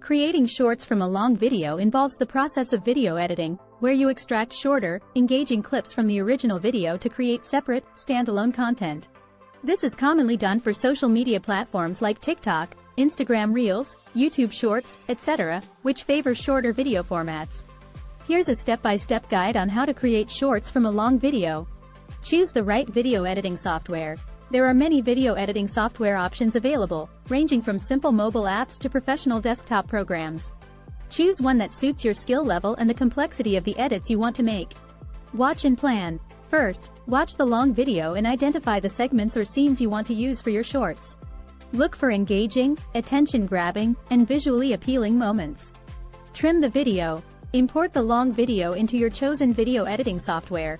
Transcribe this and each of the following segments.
Creating shorts from a long video involves the process of video editing, where you extract shorter, engaging clips from the original video to create separate, standalone content. This is commonly done for social media platforms like TikTok, Instagram Reels, YouTube Shorts, etc., which favor shorter video formats. Here's a step-by-step guide on how to create shorts from a long video. Choose the right video editing software. There are many video editing software options available, ranging from simple mobile apps to professional desktop programs. Choose one that suits your skill level and the complexity of the edits you want to make. Watch and plan. First, watch the long video and identify the segments or scenes you want to use for your shorts. Look for engaging, attention-grabbing, and visually appealing moments. Trim the video. Import the long video into your chosen video editing software.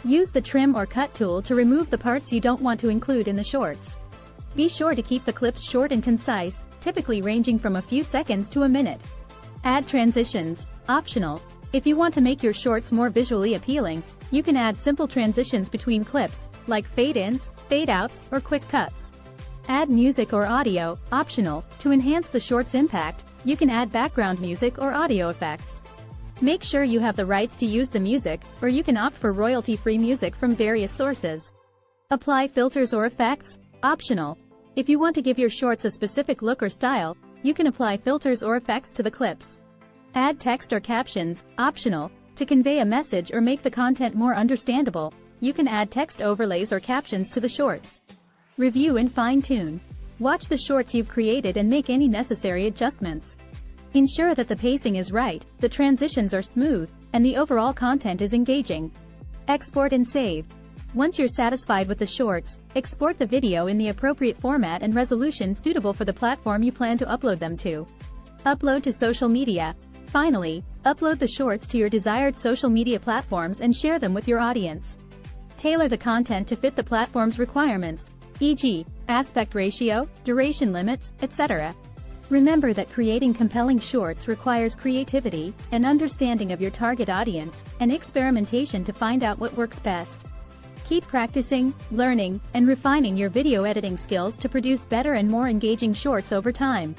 Use the trim or cut tool to remove the parts you don't want to include in the shorts. Be sure to keep the clips short and concise, typically ranging from a few seconds to a minute. Add transitions. Optional. If you want to make your shorts more visually appealing, you can add simple transitions between clips, like fade-ins, fade-outs, or quick cuts. Add music or audio. Optional. To enhance the short's impact, you can add background music or audio effects. Make sure you have the rights to use the music, or you can opt for royalty-free music from various sources. Apply filters or effects. Optional. If you want to give your shorts a specific look or style, you can apply filters or effects to the clips. Add text or captions. Optional. To convey a message or make the content more understandable, you can add text overlays or captions to the shorts. Review and fine-tune. Watch the shorts you've created and make any necessary adjustments. Ensure that the pacing is right, the transitions are smooth, and the overall content is engaging. Export and save. Once you're satisfied with the shorts, export the video in the appropriate format and resolution suitable for the platform you plan to upload them to. Upload to social media. Finally, upload the shorts to your desired social media platforms and share them with your audience. Tailor the content to fit the platform's requirements, e.g., aspect ratio, duration limits, etc. Remember that creating compelling shorts requires creativity, an understanding of your target audience, and experimentation to find out what works best. Keep practicing, learning, and refining your video editing skills to produce better and more engaging shorts over time.